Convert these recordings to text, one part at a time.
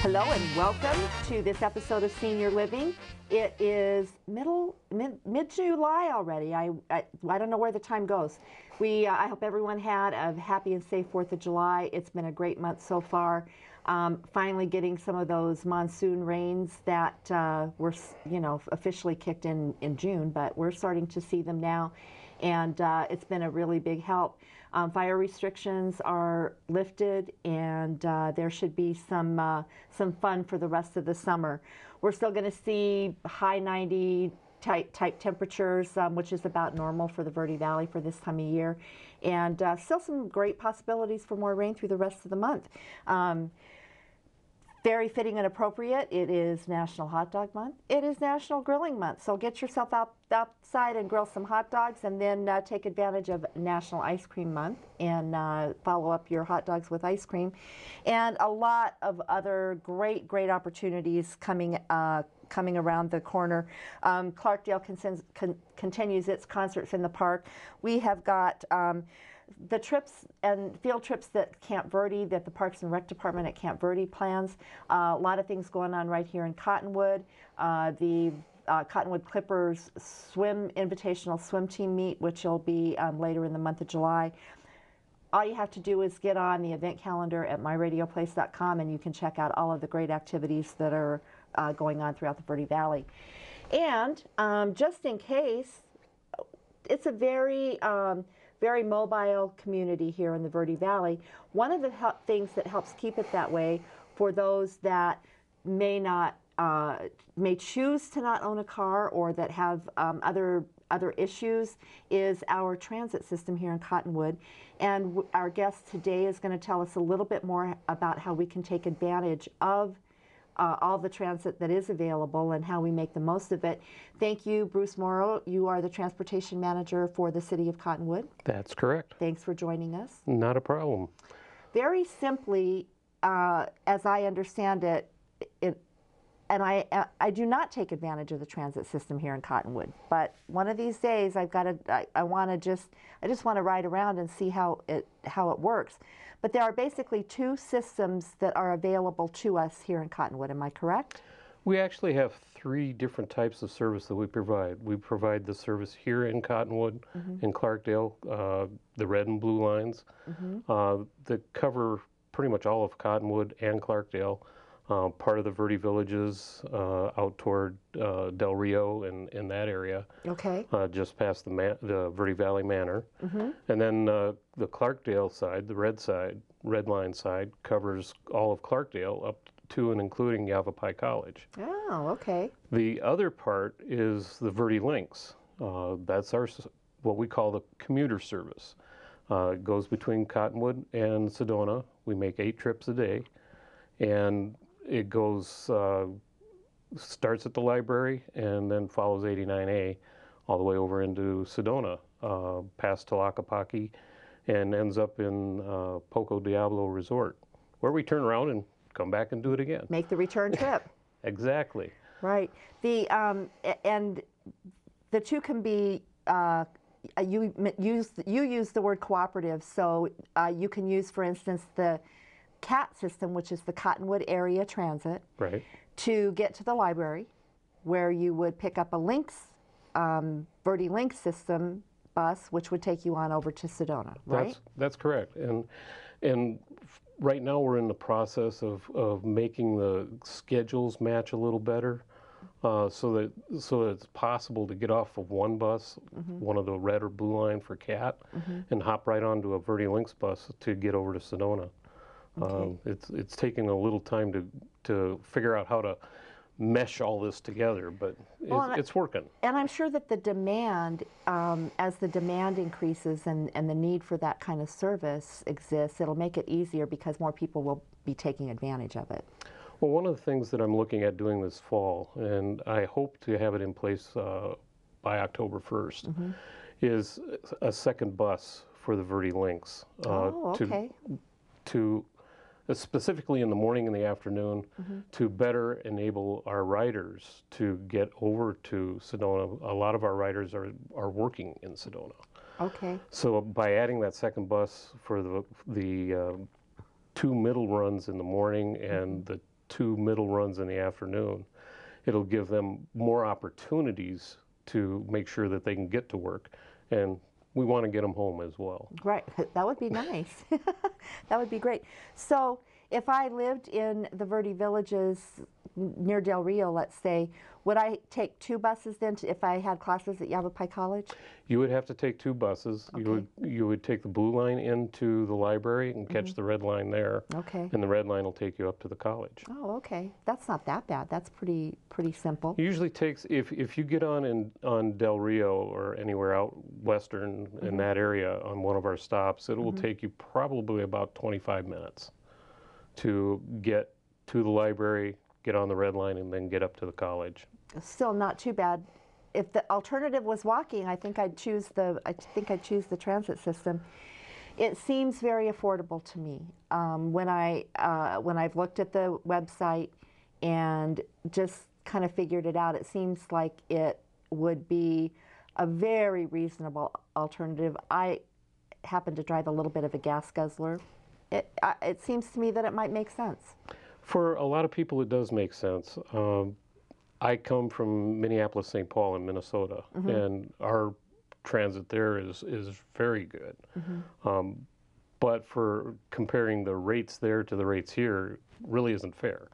Hello and welcome to this episode of Senior Living. It is mid-July already. I don't know where the time goes. I hope everyone had a happy and safe 4th of July. It's been a great month so far. Finally getting some of those monsoon rains that were, officially kicked in June, but we're starting to see them now, and it's been a really big help. Fire restrictions are lifted, and there should be some fun for the rest of the summer. We're still going to see high 90 type temperatures, which is about normal for the Verde Valley for this time of year, and still some great possibilities for more rain through the rest of the month. Very fitting and appropriate. It is National Hot Dog Month. It is National Grilling Month. So get yourself outside and grill some hot dogs, and then take advantage of National Ice Cream Month and follow up your hot dogs with ice cream. And a lot of other great opportunities coming around the corner. Clarkdale continues its concerts in the park. We have got the trips and field trips that Camp Verde, that the Parks and Rec Department at Camp Verde plans. A lot of things going on right here in Cottonwood. The Cottonwood Clippers Invitational swim team meet, which will be later in the month of July. All you have to do is get on the event calendar at myradioplace.com, and you can check out all of the great activities that are going on throughout the Verde Valley. And just in case, it's a very mobile community here in the Verde Valley. One of the things that helps keep it that way for those that may choose to not own a car or that have other issues is our transit system here in Cottonwood. And our guest today is going to tell us a little bit more about how we can take advantage of all the transit that is available and how we make the most of it. Thank you, Bruce Morrow. You are the transportation manager for the city of Cottonwood. That's correct. Thanks for joining us. Not a problem. Very simply, as I understand it, and I do not take advantage of the transit system here in Cottonwood, but one of these days I just want to ride around and see how it works. But there are basically two systems that are available to us here in Cottonwood. Am I correct? We actually have three different types of service that we provide. We provide the service here in Cottonwood, in Clarkdale, the red and blue lines, that cover pretty much all of Cottonwood and Clarkdale, part of the Verde Villages out toward Del Rio and that area. Okay. Just past the Verde Valley Manor. And then the Clarkdale side, the red line side, covers all of Clarkdale up to and including Yavapai College. Oh, okay. The other part is the Verde Links. That's what we call the commuter service. It goes between Cottonwood and Sedona. We make 8 trips a day, and it goes starts at the library and then follows 89A all the way over into Sedona, past Tlaquepaque, and ends up in Poco Diablo Resort, where we turn around and come back and do it again. Make the return trip. Exactly. Right. And the two can be, you use the word cooperative, so you can use, for instance, the CAT system, which is the Cottonwood Area Transit, right, to get to the library, where you would pick up a Verde Link system bus, which would take you on over to Sedona, right? That's correct. And right now we're in the process of making the schedules match a little better, so that it's possible to get off of one bus, one of the red or blue line for CAT, and hop right onto a Verde Links bus to get over to Sedona. Okay. It's taking a little time to figure out how to mesh all this together, but it's working. And I'm sure that the demand, as the demand increases and the need for that kind of service exists, it'll make it easier because more people will be taking advantage of it. Well, one of the things that I'm looking at doing this fall, and I hope to have it in place by October 1st, is a second bus for the Verde Links. Okay. To specifically in the morning and the afternoon, to better enable our riders to get over to Sedona. A lot of our riders are working in Sedona. Okay. So by adding that second bus for the 2 middle runs in the morning and the 2 middle runs in the afternoon, it'll give them more opportunities to make sure that they can get to work. And we want to get them home as well. Right, that would be nice. That would be great. So if I lived in the Verde Villages near Del Rio, let's say, would I take 2 buses then if I had classes at Yavapai College? You would have to take 2 buses. Okay. You would take the blue line into the library and catch the red line there. Okay. And the red line will take you up to the college. Oh, okay. That's not that bad. That's pretty simple. It usually takes, if you get on Del Rio or anywhere out western in that area on one of our stops, it will take you probably about 25 minutes to get to the library, get on the red line, and then get up to the college. Still not too bad. If the alternative was walking, I think I'd choose the transit system. It seems very affordable to me. When I've looked at the website and just kind of figured it out, it seems like it would be a very reasonable alternative. I happen to drive a little bit of a gas guzzler. It seems to me that it might make sense. For a lot of people, it does make sense. I come from Minneapolis, St. Paul in Minnesota, and our transit there is very good. But for comparing the rates there to the rates here really isn't fair.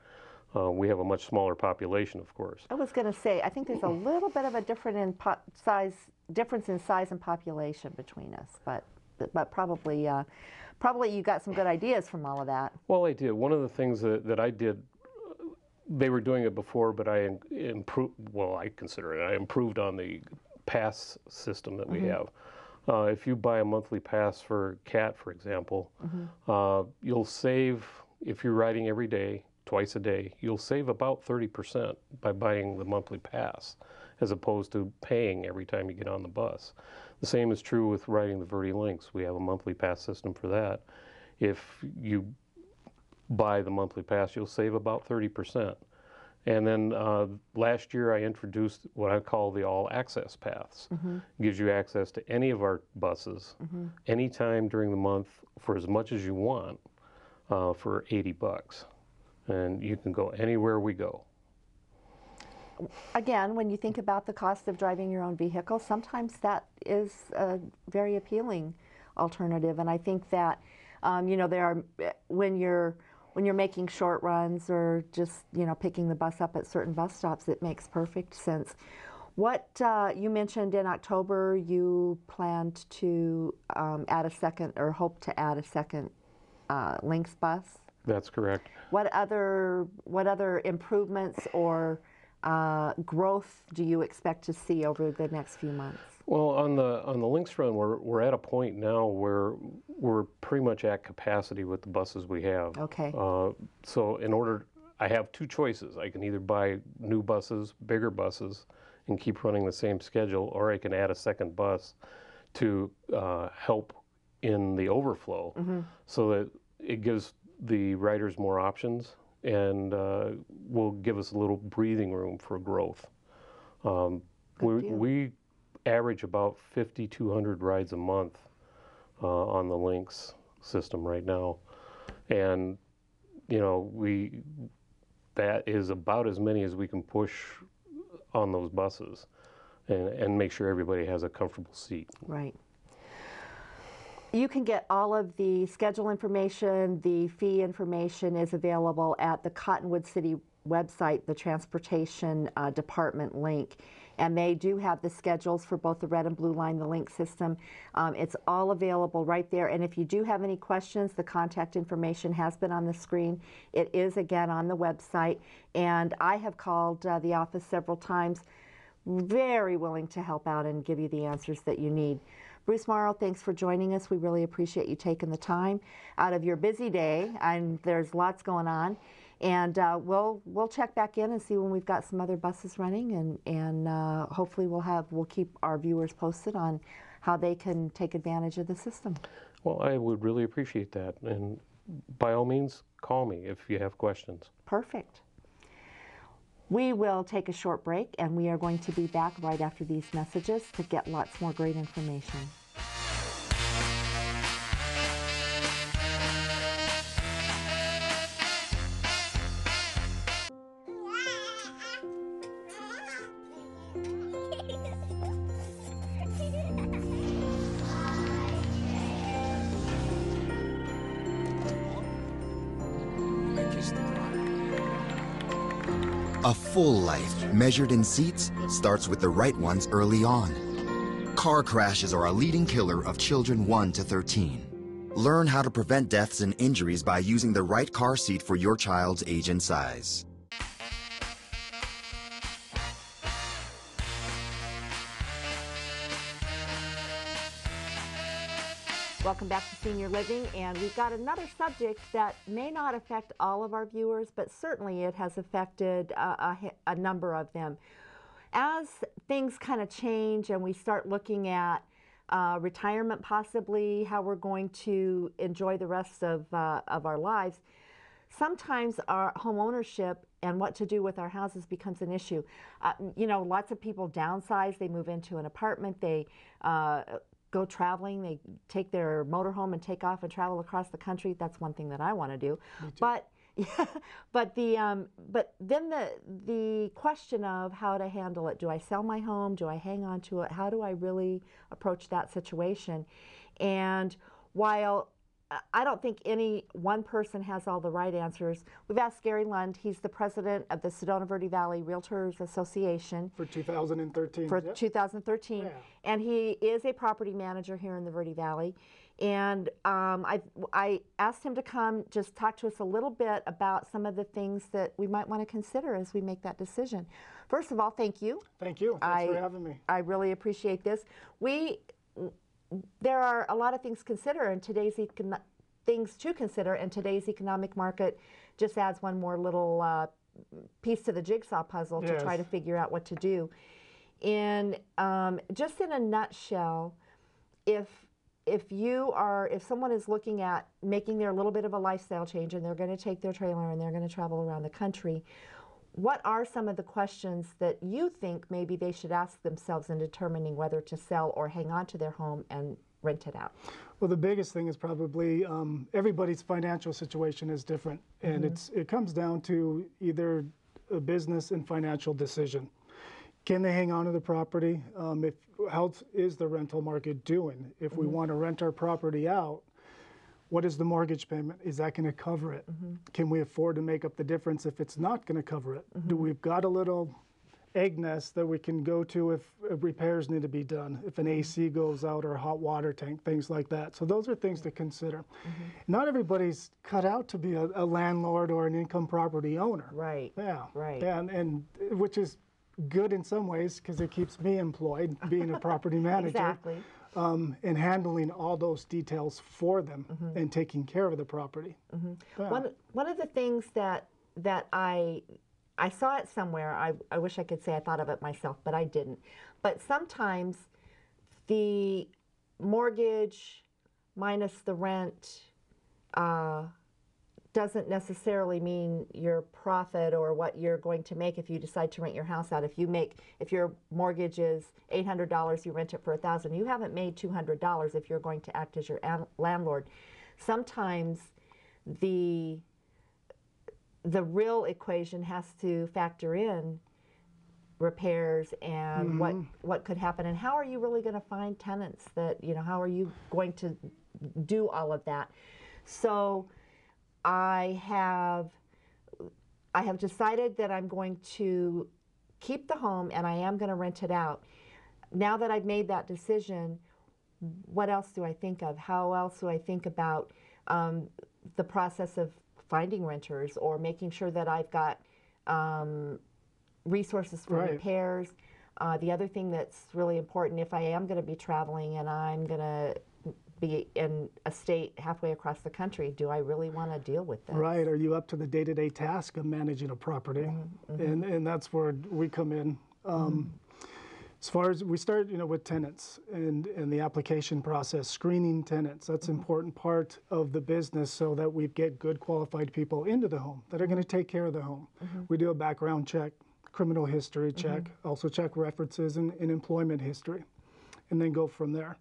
We have a much smaller population, of course. I was going to say, I think there's a little bit of a difference in size and population between us, but probably you got some good ideas from all of that. Well, I did. One of the things that I did, they were doing it before, but I improved, well, I consider it, I improved on the pass system that we have. If you buy a monthly pass for CAT, for example, you'll save, if you're riding every day, twice a day, you'll save about 30% by buying the monthly pass, as opposed to paying every time you get on the bus. The same is true with riding the Verde Links. We have a monthly pass system for that. If you buy the monthly pass, you'll save about 30%. And then last year I introduced what I call the all access paths. It gives you access to any of our buses anytime during the month for as much as you want for $80. And you can go anywhere we go. Again, when you think about the cost of driving your own vehicle, sometimes that is a very appealing alternative. And I think that, you know, there are, when you're making short runs or just, you know, picking the bus up at certain bus stops, it makes perfect sense. What you mentioned in October, you planned to add a second, or hope to add a second Lynx bus. That's correct. What other improvements or growth do you expect to see over the next few months? Well, on the Lynx run, we're at a point now where we're pretty much at capacity with the buses we have. Okay. So I have 2 choices. I can either buy new buses, bigger buses, and keep running the same schedule, or I can add a second bus to help in the overflow, so that it gives the riders more options and will give us a little breathing room for growth. We average about 5,200 rides a month on the Lynx system right now, and you know, that is about as many as we can push on those buses, and make sure everybody has a comfortable seat. Right. You can get all of the schedule information, the fee information is available at the Cottonwood City website, the Transportation Department link. And they do have the schedules for both the red and blue line, the link system. It's all available right there. And if you do have any questions, the contact information has been on the screen. It is, again, on the website. And I have called the office several times, very willing to help out and give you the answers that you need. Bruce Morrow, thanks for joining us. We really appreciate you taking the time out of your busy day, and there's lots going on. And we'll check back in and see when we've got some other buses running, and hopefully we'll keep our viewers posted on how they can take advantage of the system. Well, I would really appreciate that, and by all means, call me if you have questions. Perfect. We will take a short break, and we are going to be back right after these messages to get lots more great information. A full life, measured in seats, starts with the right ones early on. Car crashes are a leading killer of children 1 to 13. Learn how to prevent deaths and injuries by using the right car seat for your child's age and size. Welcome back to Senior Living, and we've got another subject that may not affect all of our viewers, but certainly it has affected a number of them. As things kind of change and we start looking at retirement possibly, how we're going to enjoy the rest of our lives, sometimes our home ownership and what to do with our houses becomes an issue. You know, lots of people downsize, they move into an apartment, they go traveling, they take their motorhome and take off and travel across the country. That's one thing that I want to do. But yeah, but then the question of how to handle it. Do I sell my home? Do I hang on to it? How do I really approach that situation? And while I don't think any one person has all the right answers, we've asked Gary Lund. He's the president of the Sedona Verde Valley Realtors Association. For 2013. For 2013. Yeah. And he is a property manager here in the Verde Valley. And I asked him to come just talk to us a little bit about some of the things that we might want to consider as we make that decision. First of all, thank you. Thank you. Thanks for having me. I really appreciate this. There are a lot of things to consider in today's economic market. Just adds one more little piece to the jigsaw puzzle to try to figure out what to do. And just in a nutshell, if someone is looking at making their little bit of a lifestyle change and they're going to take their trailer and they're going to travel around the country, what are some of the questions that you think maybe they should ask themselves in determining whether to sell or hang on to their home and rent it out? Well, the biggest thing is probably everybody's financial situation is different, and it comes down to either a business and financial decision. Can they hang on to the property? How is the rental market doing? If we want to rent our property out, what is the mortgage payment? Is that going to cover it? Can we afford to make up the difference if it's not going to cover it? Do we've got a little egg nest that we can go to if repairs need to be done, if an AC goes out or a hot water tank, things like that. So those are things to consider. Not everybody's cut out to be a landlord or an income property owner. Right. Yeah. Right. Yeah, and which is good in some ways because it keeps me employed, being a property manager. Exactly. And handling all those details for them and taking care of the property. Yeah. One of the things that I saw it somewhere, I wish I could say I thought of it myself, but I didn't. But sometimes the mortgage minus the rent doesn't necessarily mean your profit or what you're going to make if you decide to rent your house out. If your mortgage is $800, you rent it for $1,000, you haven't made $200 if you're going to act as your landlord. Sometimes the real equation has to factor in repairs and what could happen, and how are you really going to find tenants that, how are you going to do all of that? So I have decided that I'm going to keep the home and I am going to rent it out. Now that I've made that decision, what else do I think of? How else do I think about the process of finding renters or making sure that I've got resources for repairs? The other thing that's really important, if I am going to be traveling and I'm going to be in a state halfway across the country, do I really want to deal with this? Right. Are you up to the day-to-day task of managing a property? And that's where we come in. As far as we start, with tenants and the application process, screening tenants. That's an important part of the business so that we get good qualified people into the home that are going to take care of the home. We do a background check, criminal history check, also check references and employment history, and then go from there.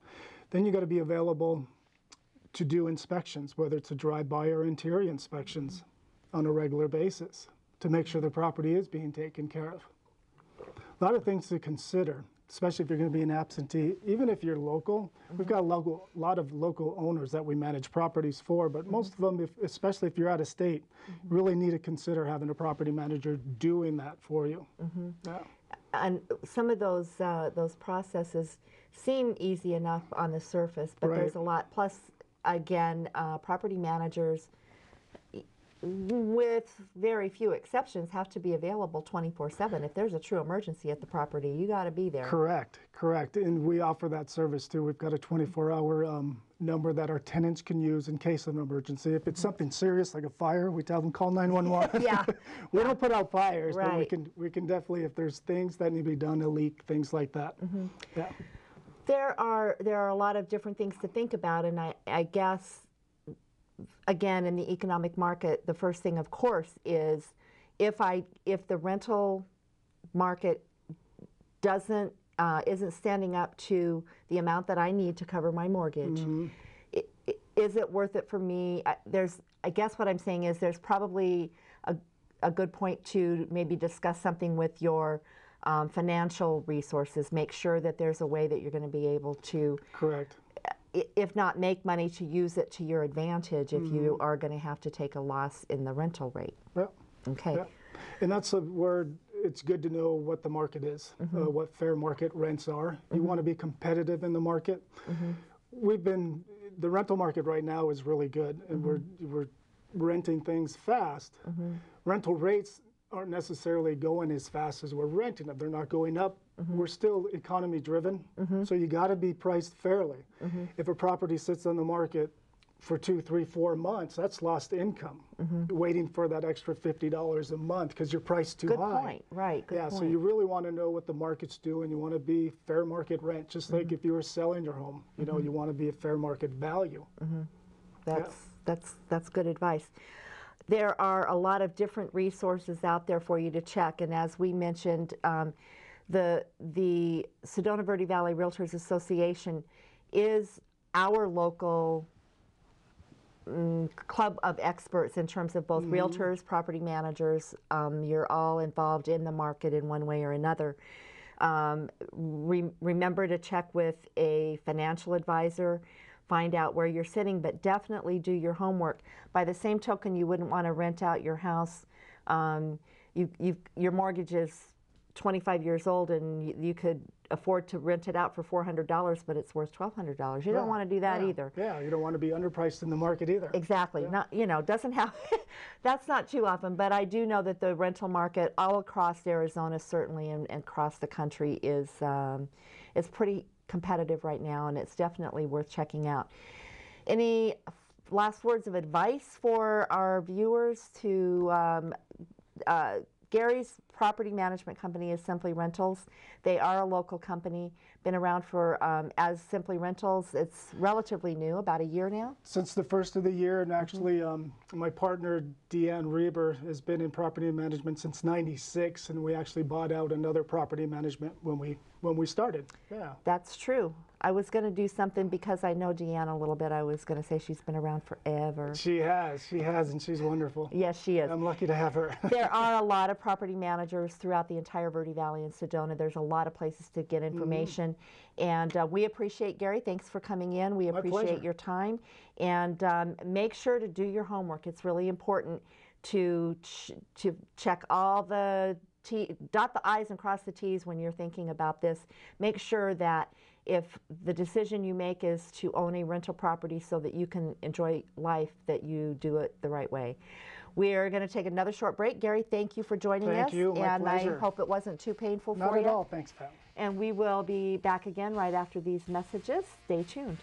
Then you got to be available to do inspections, whether it's a drive-by or interior inspections on a regular basis to make sure the property is being taken care of. A lot of things to consider especially if you're going to be an absentee, even if you're local, we've got a lot of local owners that we manage properties for, but most of them, especially if you're out of state, really need to consider having a property manager doing that for you. Yeah. And some of those processes seem easy enough on the surface, but there's a lot. Plus, again, property managers, with very few exceptions, have to be available 24/7. If there's a true emergency at the property, you got to be there. Correct. And we offer that service too. We've got a 24-hour number that our tenants can use in case of an emergency. If it's something serious like a fire, we tell them call 911. Yeah. We don't put out fires, but Right. we can definitely, if there's things that need to be done, a leak, things like that. Yeah. There are a lot of different things to think about, and I guess, again, in the economic market, the first thing, of course, is if the rental market isn't standing up to the amount that I need to cover my mortgage, is it worth it for me? I guess what I'm saying is there's probably a good point to maybe discuss something with your financial resources. Make sure that there's a way that you're going to be able to, Correct. if not make money, to use it to your advantage if you are going to have to take a loss in the rental rate. Yeah. Okay. Yeah. And that's where it's good to know what the market is, what fair market rents are. You want to be competitive in the market. The rental market right now is really good, and we're renting things fast. Rental rates aren't necessarily going as fast as we're renting them. They're not going up. We're still economy driven, so you got to be priced fairly. If a property sits on the market for 2, 3, 4 months, that's lost income, waiting for that extra $50 a month because you're priced too high. Good point. Right. Good point. So you really want to know what the market's doing. You want to be fair market rent, just like if you were selling your home. You know, you want to be a fair market value. That's good advice. There are a lot of different resources out there for you to check, and as we mentioned, the Sedona Verde Valley Realtors Association is our local club of experts in terms of both realtors, property managers. You're all involved in the market in one way or another. Remember to check with a financial advisor, find out where you're sitting, but definitely do your homework. By the same token, you wouldn't want to rent out your house. Your mortgage is 25 years old and you could afford to rent it out for $400, but it's worth $1,200. You don't want to do that either. Yeah, you don't want to be underpriced in the market either. Exactly. Not, doesn't have, that's not too often, but I do know that the rental market all across Arizona, certainly, and across the country is pretty competitive right now, and it's definitely worth checking out. Any last words of advice for our viewers? Gary's property management company is Simply Rentals. They are a local company, been around for, as Simply Rentals, it's relatively new, about a year now. Since the first of the year, and actually my partner, Deanne Reber, has been in property management since '96, and we actually bought out another property management when we started. Yeah. That's true. I was going to do something because I know Deanne a little bit. I was going to say she's been around forever. She has, and she's wonderful. Yes, she is. I'm lucky to have her. There are a lot of property managers throughout the entire Verde Valley and Sedona. There's a lot of places to get information. And we appreciate, Gary, thanks for coming in. We appreciate your time. And make sure to do your homework. It's really important to check all the dot the I's and cross the T's when you're thinking about this. Make sure that if the decision you make is to own a rental property so that you can enjoy life, that you do it the right way. We're going to take another short break. Gary, thank you for joining us. Thank you, my pleasure. I hope it wasn't too painful for you. Not at all, thanks, Pam. And we will be back again right after these messages. Stay tuned.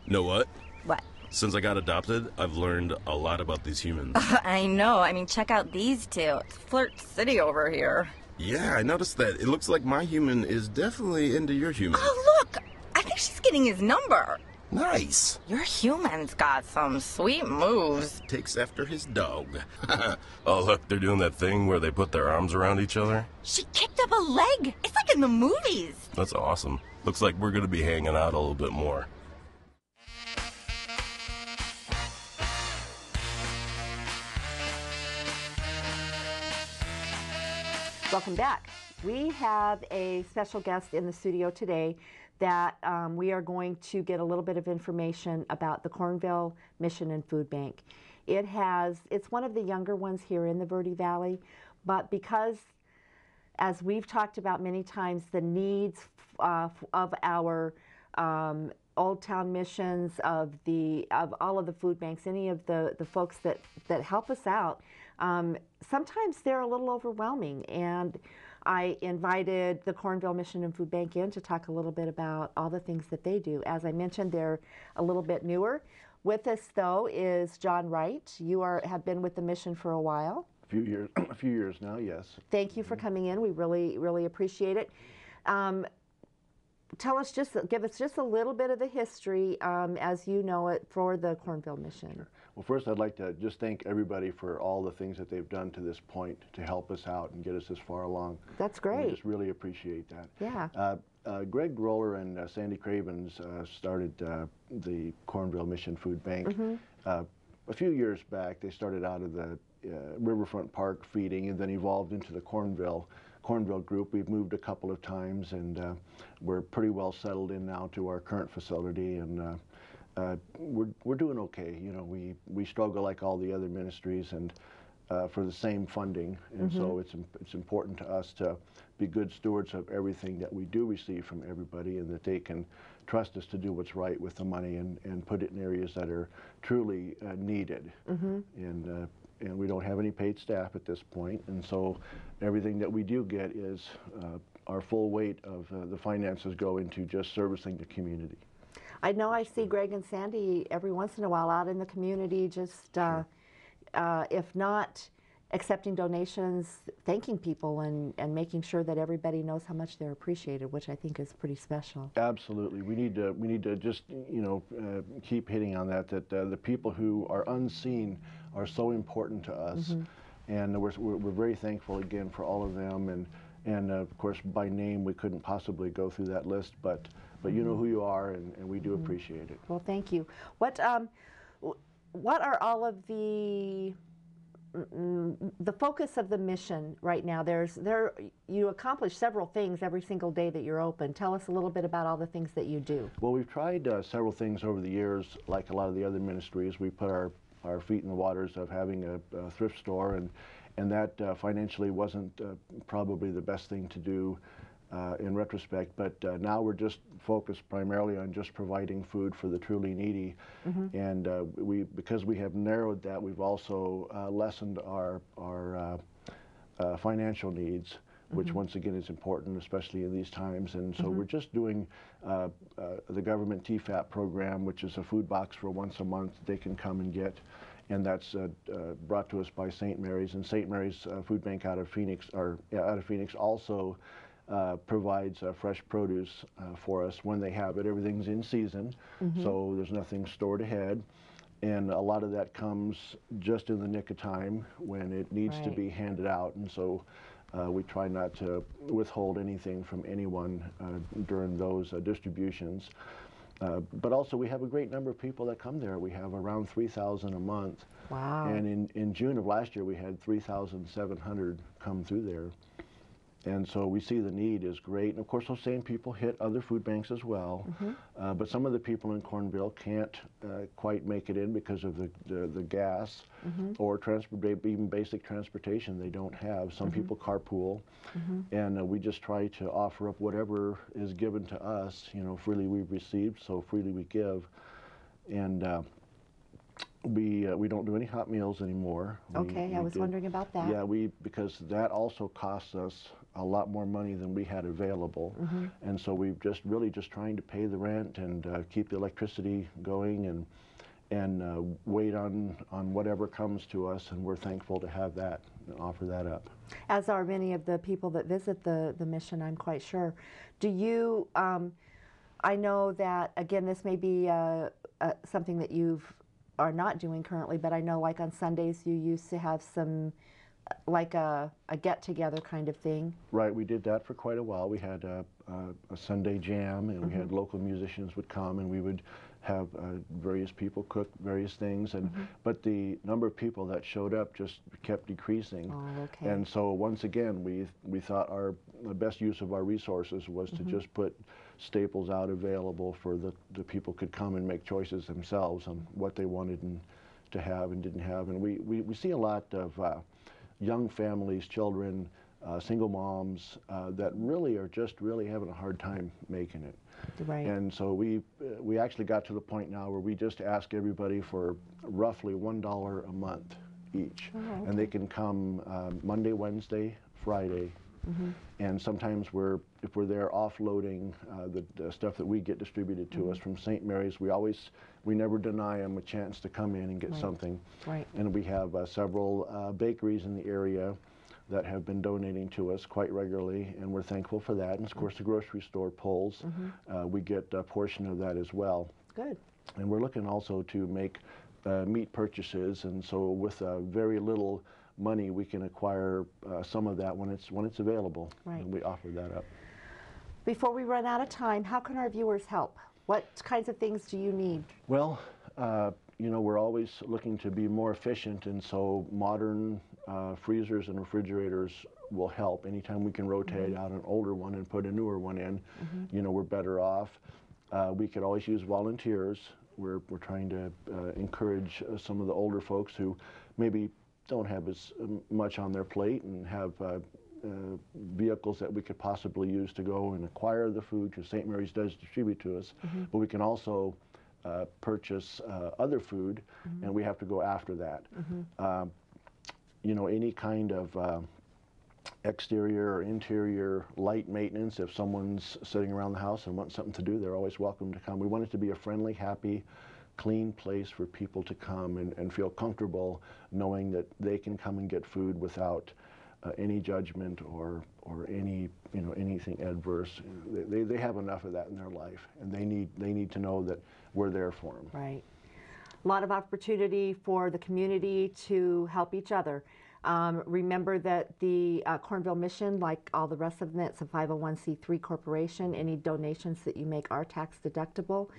Know what? What? Since I got adopted, I've learned a lot about these humans. I know. I mean, check out these two. It's Flirt City over here. Yeah, I noticed that. It looks like my human is definitely into your human. Oh, look! I think she's getting his number. Nice. Your human's got some sweet moves. Takes after his dog. Oh, look, they're doing that thing where they put their arms around each other. She kicked up a leg. It's like in the movies. That's awesome. Looks like we're going to be hanging out a little bit more. Welcome back. We have a special guest in the studio today that we are going to get a little bit of information about the Cornville Mission and Food Bank. It's one of the younger ones here in the Verde Valley, but because, as we've talked about many times, the needs of our Old Town missions, of all of the food banks, any of the folks that help us out, sometimes they're a little overwhelming. And I invited the Cornville Mission and Food Bank in to talk a little bit about all the things that they do. As I mentioned, they're a little bit newer. With us, though, is John Wright. You have been with the mission for a while. A few years now, yes. Thank you for coming in. We really, really appreciate it. Give us just a little bit of the history as you know it for the Cornville Mission. Sure. Well, first I'd like to just thank everybody for all the things that they've done to this point to help us out and get us this far along. That's great. We just really appreciate that. Yeah. Greg Roller and Sandy Cravens started the Cornville Mission Food Bank. A few years back. They started out of the Riverfront Park feeding and then evolved into the Cornville group. We've moved a couple of times, and we're pretty well settled in now to our current facility, and we're doing okay. You know, we struggle like all the other ministries and for the same funding, and so it's important to us to be good stewards of everything that we do receive from everybody, and that they can trust us to do what's right with the money and put it in areas that are truly needed. And we don't have any paid staff at this point, and so everything that we do get is our full weight of the finances go into just servicing the community. I know I see Greg and Sandy every once in a while out in the community, just if not accepting donations, thanking people and making sure that everybody knows how much they're appreciated, which I think is pretty special. Absolutely. We need to just, you know, keep hitting on that the people who are unseen are so important to us, and we're very thankful again for all of them, and of course by name we couldn't possibly go through that list, but you know who you are, and we do appreciate it. Well, thank you. What are all of the focus of the mission right now? You accomplish several things every single day that you're open. Tell us a little bit about all the things that you do. Well, we've tried several things over the years, like a lot of the other ministries. We put our feet in the waters of having a thrift store, and that financially wasn't probably the best thing to do in retrospect, but now we're just focused primarily on just providing food for the truly needy, and because we have narrowed that, we've also lessened our financial needs, which once again is important, especially in these times. And so we're just doing the government TFAP program, which is a food box for once a month they can come and get, and that's brought to us by St. Mary's. And St. Mary's Food Bank out of Phoenix also provides fresh produce for us when they have it. Everything's in season, so there's nothing stored ahead. And a lot of that comes just in the nick of time when it needs to be handed out. And so we try not to withhold anything from anyone during those distributions. But also we have a great number of people that come there. We have around 3,000 a month. Wow. And in June of last year we had 3,700 come through there. And so we see the need is great. And of course those same people hit other food banks as well. But some of the people in Cornville can't quite make it in because of the gas or even basic transportation they don't have. Some people carpool. And we just try to offer up whatever is given to us. You know, freely we've received, so freely we give. And we don't do any hot meals anymore. Okay, I was wondering about that. Yeah, because that also costs us a lot more money than we had available, and so we've just trying to pay the rent and keep the electricity going and wait on whatever comes to us, and we're thankful to have that, offer that up. As are many of the people that visit the mission, I'm quite sure. Do you, I know that, again, this may be something that you are not doing currently, but I know like on Sundays you used to have some, like a get-together kind of thing. Right, we did that for quite a while. We had a Sunday jam, and we had local musicians would come, and we would have various people cook various things, and but the number of people that showed up just kept decreasing. Oh, okay. And so once again, we thought the best use of our resources was to just put staples out available for the people could come and make choices themselves on what they wanted to have and didn't have. And we see a lot of young families, children, single moms that really are just having a hard time making it. Right. And so we actually got to the point now where we just ask everybody for roughly $1 a month each. Oh, okay. And they can come Monday, Wednesday, Friday. And sometimes if we're there offloading the stuff that we get distributed to us from St. Mary's, we never deny them a chance to come in and get something. Right. And we have several bakeries in the area that have been donating to us quite regularly, and we're thankful for that. And of course, the grocery store pulls, we get a portion of that as well. Good. And we're looking also to make meat purchases, and so with very little money, we can acquire some of that when it's available, Right. and we offer that up. Before we run out of time, how can our viewers help? What kinds of things do you need? Well, you know, we're always looking to be more efficient, and so modern freezers and refrigerators will help. Anytime we can rotate out an older one and put a newer one in, you know, we're better off. We could always use volunteers. We're trying to encourage some of the older folks who maybe don't have as much on their plate and have vehicles that we could possibly use to go and acquire the food, because St. Mary's does distribute to us, but we can also purchase other food, and we have to go after that. You know, any kind of exterior or interior light maintenance, if someone's sitting around the house and wants something to do, they're always welcome to come. We want it to be a friendly, happy, clean place for people to come and feel comfortable knowing that they can come and get food without any judgment or any, you know, anything adverse. They have enough of that in their life, and they need to know that we're there for them. Right. A lot of opportunity for the community to help each other. Remember that the Cornville Mission, like all the rest of them, it's a 501c3 corporation. Any donations that you make are tax deductible.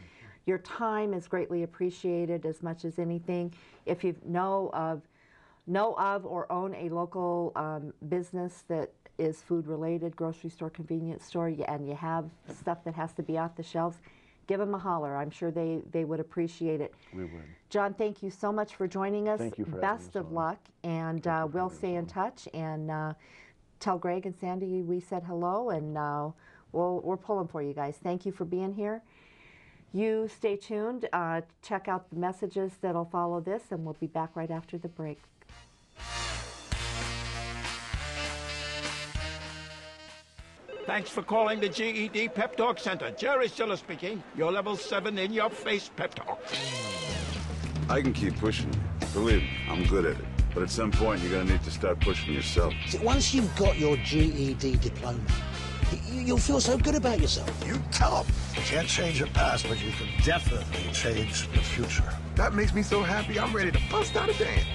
Your time is greatly appreciated as much as anything. If you know of or own a local business that is food related, grocery store, convenience store, and you have stuff that has to be off the shelves, give them a holler. I'm sure they would appreciate it. We would. John, thank you so much for joining us. Thank you for Best of luck, and we'll stay in touch, and tell Greg and Sandy we said hello, and we're pulling for you guys. Thank you for being here. You stay tuned. Check out the messages that'll follow this, and we'll be back right after the break. Thanks for calling the GED Pep Talk Center. Jerry Stiller speaking. Your level 7 in-your-face pep talk. I can keep pushing you. Believe me, I'm good at it. But at some point, you're going to need to start pushing yourself. See, once you've got your GED diploma, you'll feel so good about yourself. You tell them. You can't change the past, but you can definitely change the future. That makes me so happy, I'm ready to bust out a dance.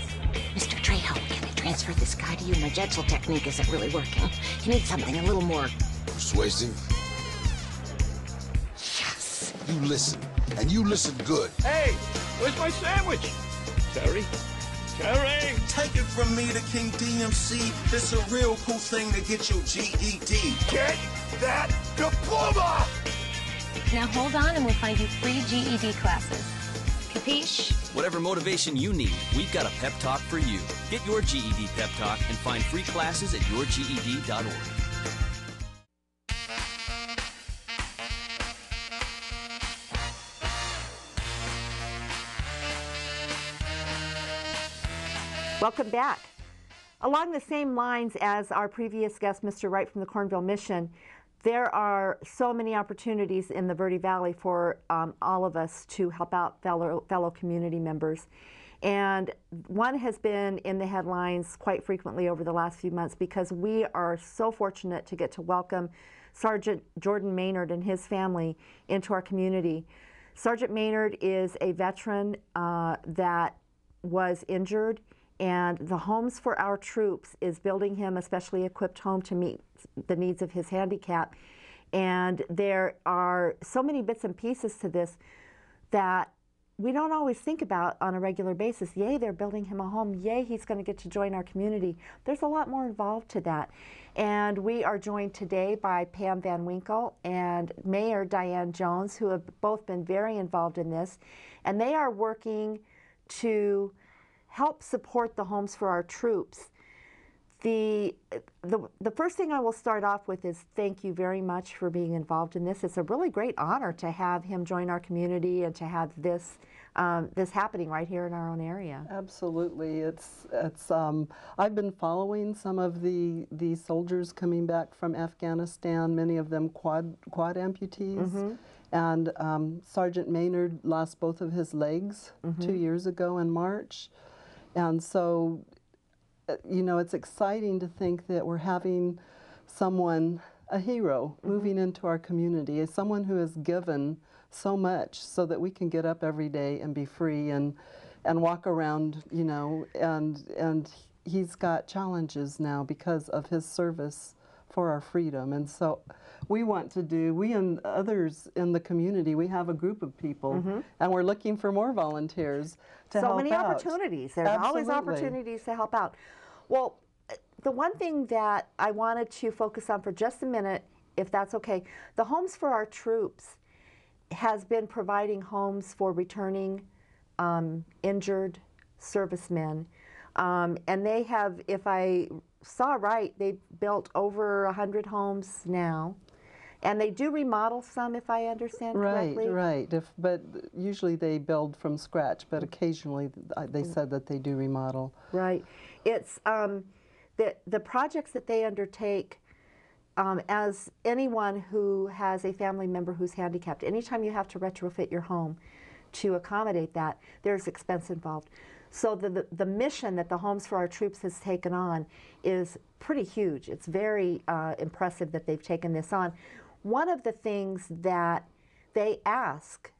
Mr. Trejo, can I transfer this guy to you? My gentle technique isn't really working. You need something a little more persuasive. Yes. You listen, and you listen good. Hey, where's my sandwich? Terry? Terry! Take it from me, the King DMC. It's a real cool thing to get your GED. Get that diploma! Now hold on and we'll find you free GED classes. Capiche? Whatever motivation you need, we've got a pep talk for you. Get your GED pep talk and find free classes at yourged.org. Welcome back. Along the same lines as our previous guest, Mr. Wright from the Cornville Mission, there are so many opportunities in the Verde Valley for all of us to help out fellow community members. And one has been in the headlines quite frequently over the last few months because we are so fortunate to get to welcome Sgt Jordan Maynard and his family into our community. Sgt Maynard is a veteran that was injured, and the Homes for Our Troops is building him a specially equipped home to meet the needs of his handicap. And there are so many bits and pieces to this. that we don't always think about on a regular basis. Yay, they're building him a home. Yay, he's going to get to join our community. There's a lot more involved to that. And we are joined today by Pam Van Winkle and Mayor Diane Jones, who have both been very involved in this. And they are working to help support the Homes for Our Troops. The first thing I will start off with is thank you very much for being involved in this. It's a really great honor to have him join our community and to have this this happening right here in our own area. Absolutely, it's I've been following some of the soldiers coming back from Afghanistan. Many of them quad amputees, and Sgt Maynard lost both of his legs 2 years ago in March, and so. You know, it's exciting to think that we're having someone, a hero, moving into our community, someone who has given so much so that we can get up every day and be free and walk around, you know, and he's got challenges now because of his service for our freedom. And so we and others in the community, we have a group of people, and we're looking for more volunteers to help out. So many opportunities. There's always opportunities to help out. Well, the one thing that I wanted to focus on for just a minute, if that's okay, the Homes for Our Troops has been providing homes for returning injured servicemen. And they have, if I saw right, they built over 100 homes now. And they do remodel some, if I understand correctly. Right. But usually they build from scratch, but occasionally they said that they do remodel. Right. It's the projects that they undertake, as anyone who has a family member who's handicapped, anytime you have to retrofit your home to accommodate that, there's expense involved. So the mission that the Homes for Our Troops has taken on is pretty huge. It's very impressive that they've taken this on. One of the things that they ask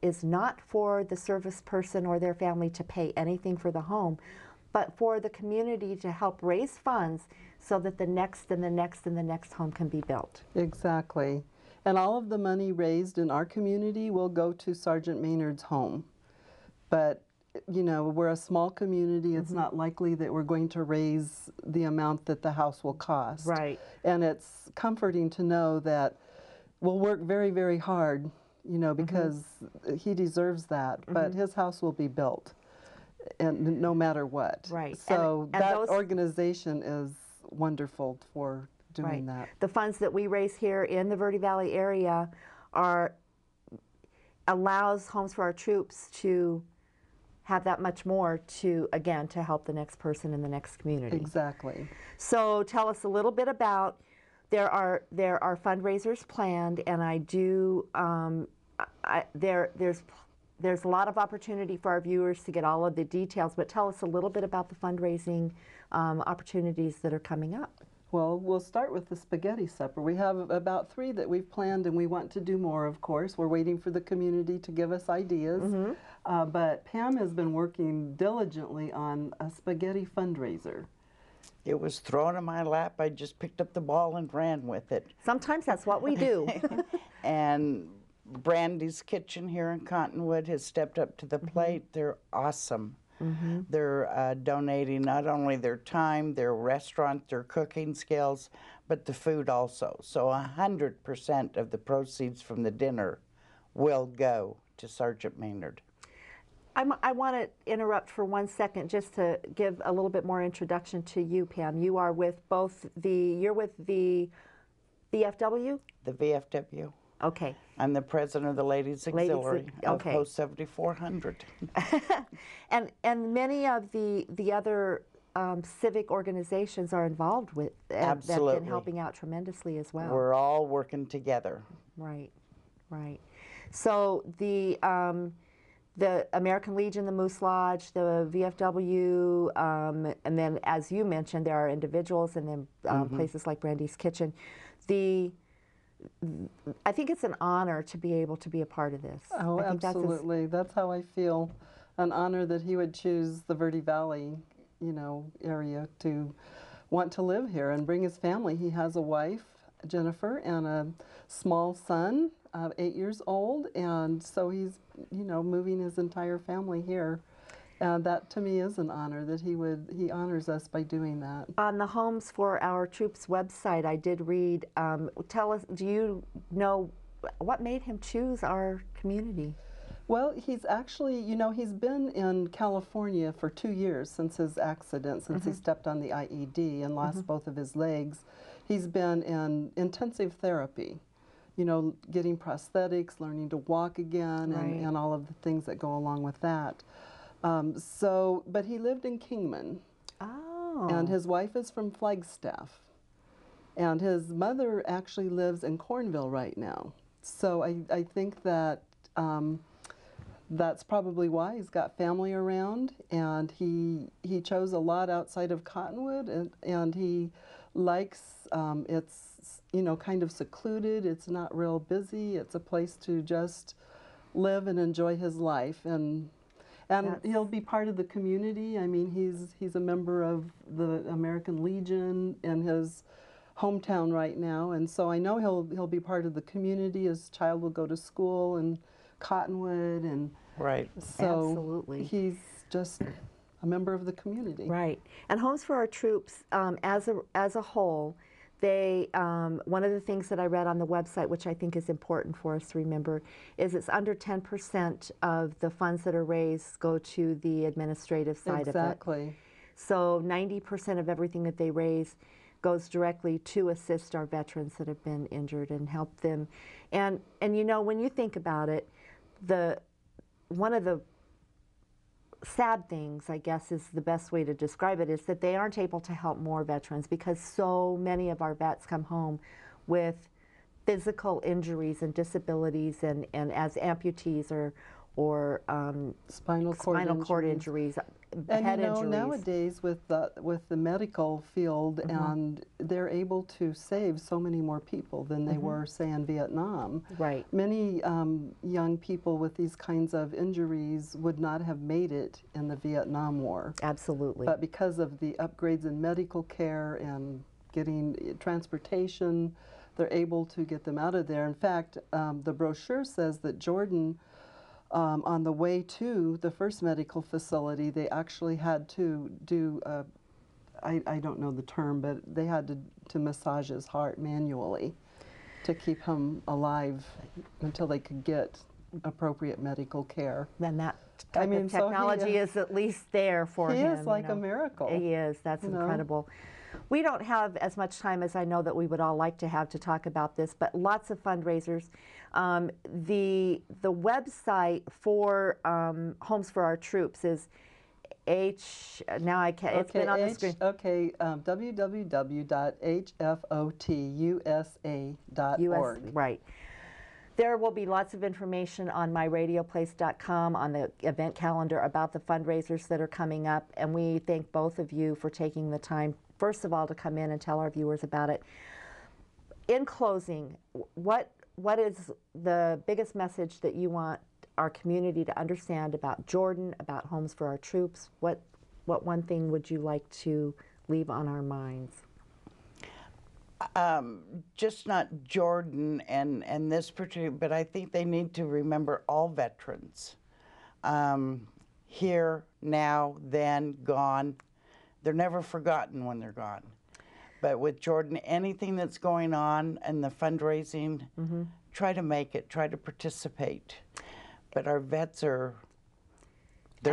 is not for the service person or their family to pay anything for the home, but for the community to help raise funds so that the next and the next and the next home can be built. Exactly. And all of the money raised in our community will go to Sgt Maynard's home. But you know, we're a small community. It's not likely that we're going to raise the amount that the house will cost. Right. And it's comforting to know that we'll work very, very hard, you know, because he deserves that. But his house will be built, and no matter what. Right. So and that organization is wonderful for doing that. The funds that we raise here in the Verde Valley area allows Homes for Our Troops to have that much more to, again, to help the next person in the next community. Exactly. So tell us a little bit about, there are fundraisers planned, and I do, there's a lot of opportunity for our viewers to get all of the details, but tell us a little bit about the fundraising opportunities that are coming up. Well, we'll start with the spaghetti supper. We have about 3 that we've planned, and we want to do more, of course. We're waiting for the community to give us ideas. But Pam has been working diligently on a spaghetti fundraiser. It was thrown in my lap. I just picked up the ball and ran with it. Sometimes that's what we do. And Brandy's Kitchen here in Cottonwood has stepped up to the plate. They're awesome. They're donating not only their time, their restaurant, their cooking skills, but the food also. So 100% of the proceeds from the dinner will go to Sgt Maynard. I want to interrupt for 1 second just to give a little bit more introduction to you, Pam. You are with you're with the VFW? The VFW. Okay. I'm the president of the Ladies Auxiliary of Post 7400. and many of the other civic organizations are involved with that have been helping out tremendously as well. We're all working together. Right, right. So the American Legion, the Moose Lodge, the VFW, and then as you mentioned, there are individuals, and then places like Brandy's Kitchen. I think it's an honor to be able to be a part of this. Oh, absolutely. That's how I feel. An honor that he would choose the Verde Valley, you know, area to want to live here and bring his family. He has a wife, Jennifer, and a small son, 8 years old, and so he's, you know, moving his entire family here. And that to me is an honor that he honors us by doing that. On the Homes for Our Troops website, I did read, tell us, do you know what made him choose our community? Well, he's actually, you know, he's been in California for 2 years since his accident, since he stepped on the IED and lost both of his legs. He's been in intensive therapy, you know, getting prosthetics, learning to walk again, and all of the things that go along with that. But he lived in Kingman. Oh. And his wife is from Flagstaff. And his mother actually lives in Cornville right now. So I think that that's probably why he's got family around, and he chose a lot outside of Cottonwood, and he likes, it's, you know, kind of secluded, it's not real busy, it's a place to just live and enjoy his life, and he'll be part of the community. I mean, he's a member of the American Legion in his hometown right now, and so I know he'll be part of the community. His child will go to school in Cottonwood, and so absolutely, he's just a member of the community. Right. And Homes for Our Troops, as a whole, they one of the things that I read on the website, which I think is important for us to remember, is it's under 10% of the funds that are raised go to the administrative side of it. Exactly. So 90% of everything that they raise goes directly to assist our veterans that have been injured and help them. And you know, when you think about it, one of the sad things, I guess is the best way to describe it, is that they aren't able to help more veterans, because so many of our vets come home with physical injuries and disabilities, and as amputees or spinal cord injuries, and head you know, injuries. nowadays with the medical field, and they're able to save so many more people than they were, say, in Vietnam. Right. Many young people with these kinds of injuries would not have made it in the Vietnam War. Absolutely. But because of the upgrades in medical care and getting transportation, they're able to get them out of there. In fact, the brochure says that Jordan, on the way to the first medical facility, they actually had to do, I don't know the term, but they had to massage his heart manually to keep him alive until they could get appropriate medical care. Then that type of technology is at least there for him. He is like a miracle. He is. That's incredible. We don't have as much time as I know that we would all like to have to talk about this, but lots of fundraisers. The website for Homes for Our Troops is it's been on the screen. Okay, www.hfotusa.org. Right. There will be lots of information on myradioplace.com, on the event calendar, about the fundraisers that are coming up, and we thank both of you for taking the time, first of all, to come in and tell our viewers about it. In closing, what is the biggest message that you want our community to understand about Jordan, about Homes for Our Troops? What one thing would you like to leave on our minds? Just not Jordan and this particular, but I think they need to remember all veterans. Here, now, then, gone. They're never forgotten when they're gone. But with Jordan, anything that's going on and the fundraising, try to make it, try to participate. But our vets they're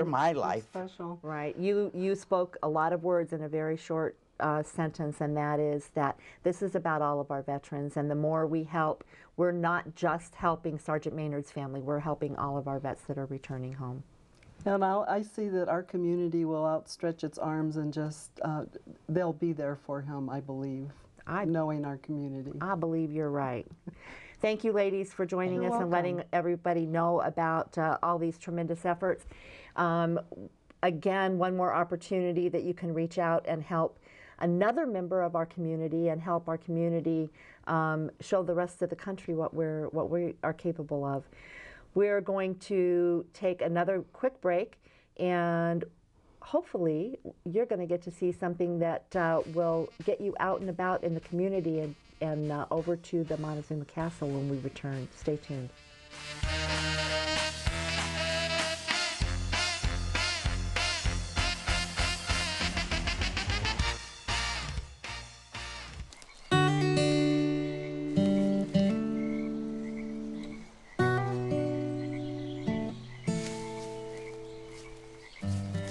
my life. Special. Right. You spoke a lot of words in a very short sentence, and that is that this is about all of our veterans, and the more we help, we're not just helping Sgt Maynard's family, we're helping all of our vets that are returning home. And I see that our community will outstretch its arms and just, they'll be there for him, I believe, knowing our community. I believe you're right. Thank you, ladies, for joining us and letting everybody know about all these tremendous efforts. Again, one more opportunity that you can reach out and help another member of our community and help our community show the rest of the country what we are capable of. We're going to take another quick break, and hopefully you're going to get to see something that will get you out and about in the community and over to the Montezuma Castle when we return. Stay tuned.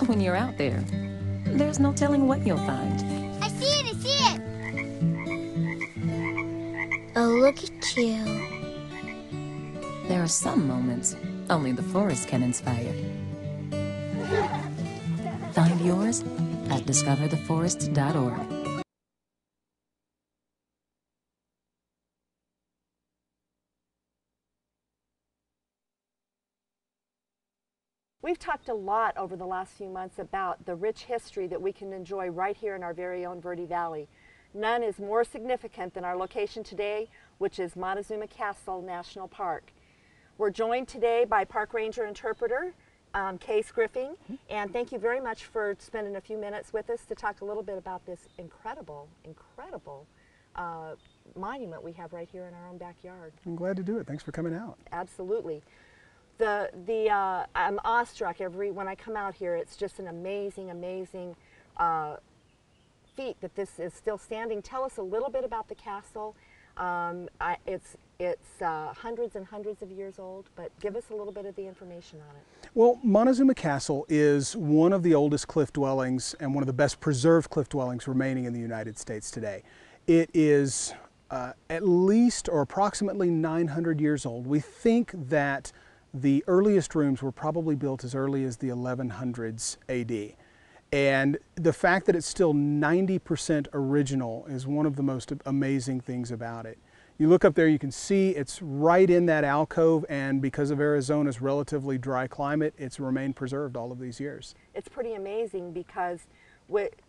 When you're out there, there's no telling what you'll find. I see it, I see it! Oh, look at you. There are some moments only the forest can inspire. Find yours at discovertheforest.org. We've talked a lot over the last few months about the rich history that we can enjoy right here in our very own Verde Valley. None is more significant than our location today, which is Montezuma Castle National Park. We're joined today by Park Ranger Interpreter Case Griffing, and thank you very much for spending a few minutes with us to talk a little bit about this incredible monument we have right here in our own backyard. I'm glad to do it. Thanks for coming out. Absolutely. I'm awestruck when I come out here. It's just an amazing feat that this is still standing. Tell us a little bit about the castle. It's hundreds and hundreds of years old, but give us a little bit of the information on it. Well, Montezuma Castle is one of the oldest cliff dwellings and one of the best preserved cliff dwellings remaining in the United States today. It is at least or approximately 900 years old. We think that the earliest rooms were probably built as early as the 1100s AD. And the fact that it's still 90% original is one of the most amazing things about it. You look up there, you can see it's right in that alcove, and because of Arizona's relatively dry climate, it's remained preserved all of these years. It's pretty amazing because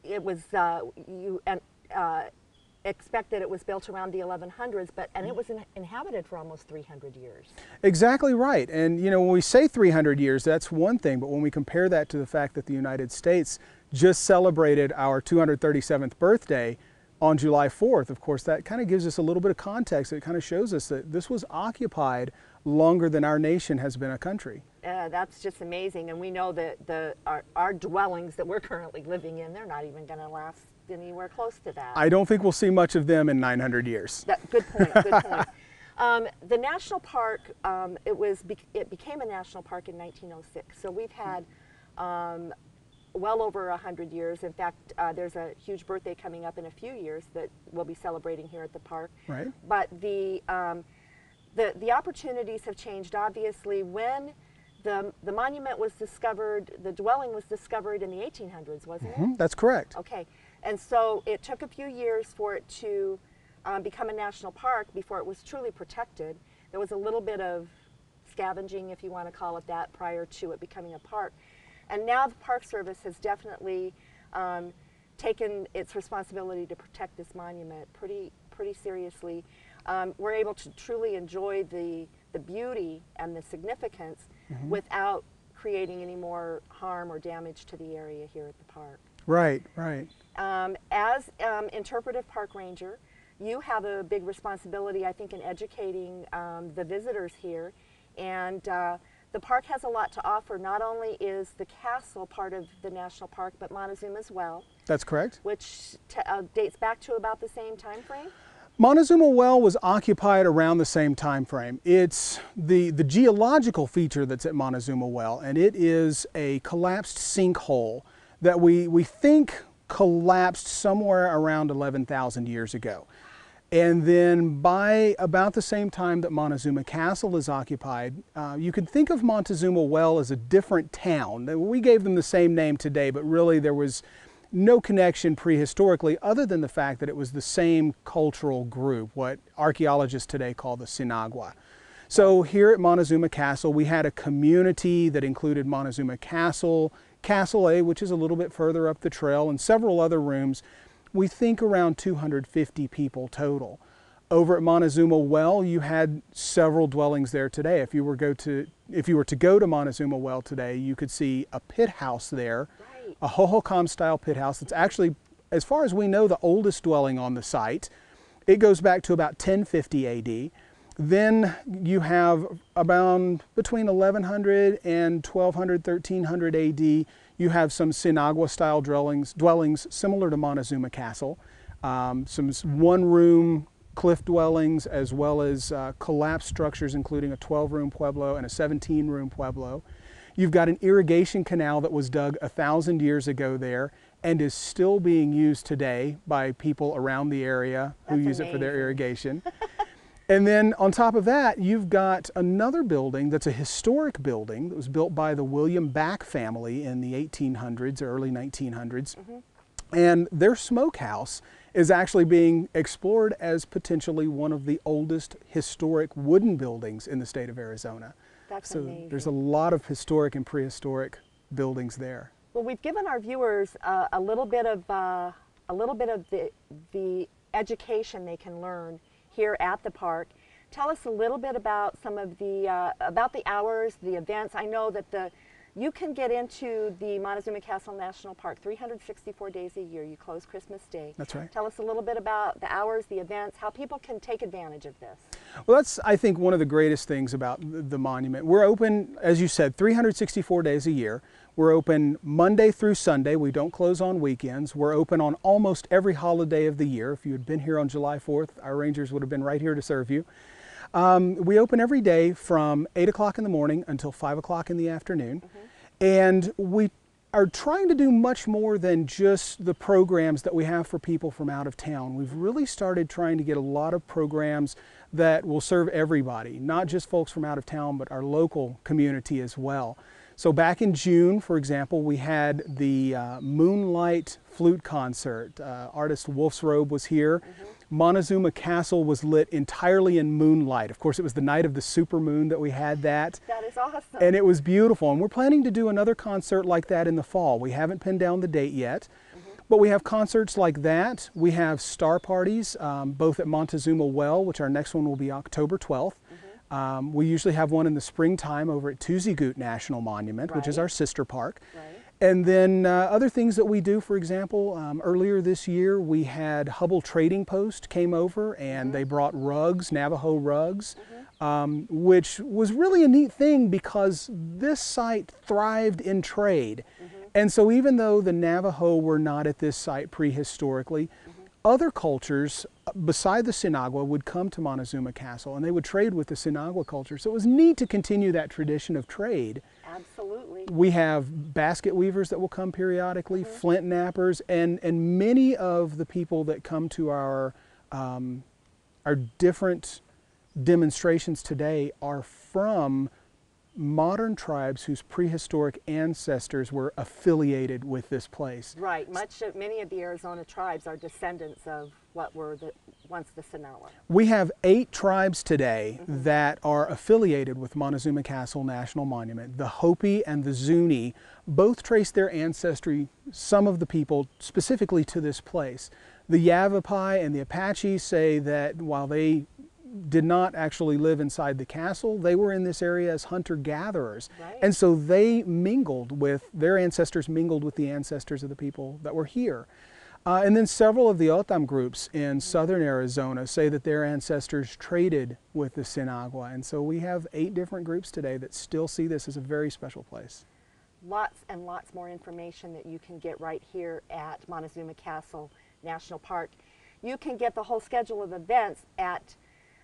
it was, expect that it was built around the 1100s, and it was inhabited for almost 300 years. Exactly right. And you know, when we say 300 years, that's one thing, but when we compare that to the fact that the United States just celebrated our 237th birthday on July 4th, of course, that kind of gives us a little bit of context. It kind of shows us that this was occupied longer than our nation has been a country. That's just amazing, and we know that our dwellings that we're currently living in, they're not even going to last anywhere close to that. I don't think we'll see much of them in 900 years. Good point, good point. The national park, it became a national park in 1906, so we've had well over 100 years. In fact, there's a huge birthday coming up in a few years that we'll be celebrating here at the park. Right. But the opportunities have changed, obviously. When the monument was discovered, the dwelling was discovered in the 1800s, wasn't it? That's correct. Okay. And so it took a few years for it to become a national park before it was truly protected. There was a little bit of scavenging, if you want to call it that, prior to it becoming a park. And now the Park Service has definitely taken its responsibility to protect this monument pretty seriously. We're able to truly enjoy the beauty and the significance without creating any more harm or damage to the area here at the park. Right, right. As interpretive park ranger, you have a big responsibility, I think, in educating the visitors here. And the park has a lot to offer. Not only is the castle part of the national park, but Montezuma as well. That's correct. Which dates back to about the same time frame? Montezuma Well was occupied around the same time frame. It's the geological feature that's at Montezuma Well, and it is a collapsed sinkhole that we think collapsed somewhere around 11,000 years ago. And then by about the same time that Montezuma Castle is occupied, you could think of Montezuma Well as a different town. We gave them the same name today, but really there was no connection prehistorically other than the fact that it was the same cultural group, what archaeologists today call the Sinagua. So here at Montezuma Castle, we had a community that included Montezuma Castle, Castle A, which is a little bit further up the trail, and several other rooms. We think around 250 people total. Over at Montezuma Well, you had several dwellings there today. If you were to go to Montezuma Well today, you could see a pit house there, right. A Hohokam style pit house. It's actually, as far as we know, the oldest dwelling on the site. It goes back to about 1050 AD. Then you have around between 1100 and 1200, 1300 AD, you have some Sinagua-style dwellings similar to Montezuma Castle. Some one-room cliff dwellings, as well as collapsed structures, including a 12-room pueblo and a 17-room pueblo. You've got an irrigation canal that was dug 1,000 years ago there and is still being used today by people around the area who use it for their irrigation. And then on top of that, you've got another building that's a historic building that was built by the William Back family in the 1800s, early 1900s. And their smokehouse is actually being explored as potentially one of the oldest historic wooden buildings in the state of Arizona. That's so amazing. There's a lot of historic and prehistoric buildings there. Well, we've given our viewers a little bit of the education they can learn here at the park. Tell us a little bit about some of the hours, the events. I know that you can get into the Montezuma Castle National Park 364 days a year. You close Christmas Day. That's right. Tell us a little bit about the hours, the events, how people can take advantage of this. Well, that's, I think, one of the greatest things about the monument. We're open, as you said, 364 days a year. We're open Monday through Sunday. We don't close on weekends. We're open on almost every holiday of the year. If you had been here on July 4th, our rangers would have been right here to serve you. We open every day from 8 o'clock in the morning until 5 o'clock in the afternoon. And we are trying to do much more than just the programs that we have for people from out of town. We've really started trying to get a lot of programs that will serve everybody, not just folks from out of town, but our local community as well. So back in June, for example, we had the Moonlight Flute Concert. Artist Wolf's Robe was here. Montezuma Castle was lit entirely in moonlight. Of course, it was the night of the supermoon that we had that. That is awesome. And it was beautiful. And we're planning to do another concert like that in the fall. We haven't pinned down the date yet. But we have concerts like that. We have star parties, both at Montezuma Well, which our next one will be October 12th. We usually have one in the springtime over at Tuzigoot National Monument, which is our sister park. And then other things that we do, for example, earlier this year we had Hubble Trading Post came over and they brought rugs, Navajo rugs, which was really a neat thing because this site thrived in trade. And so even though the Navajo were not at this site prehistorically, other cultures beside the Sinagua would come to Montezuma Castle and they would trade with the Sinagua culture. So it was neat to continue that tradition of trade. Absolutely. We have basket weavers that will come periodically, flint knappers, and many of the people that come to our different demonstrations today are from modern tribes whose prehistoric ancestors were affiliated with this place. Right. Many of the Arizona tribes are descendants of what were once the Sinagua. We have 8 tribes today that are affiliated with Montezuma Castle National Monument. The Hopi and the Zuni both trace their ancestry, some of the people, specifically to this place. The Yavapai and the Apache say that while they did not actually live inside the castle, they were in this area as hunter-gatherers. And so they mingled with, their ancestors mingled with the ancestors of the people that were here. And then several of the Otam groups in southern Arizona say that their ancestors traded with the Sinagua. And so we have 8 different groups today that still see this as a very special place. Lots and lots more information that you can get right here at Montezuma Castle National Park. You can get the whole schedule of events at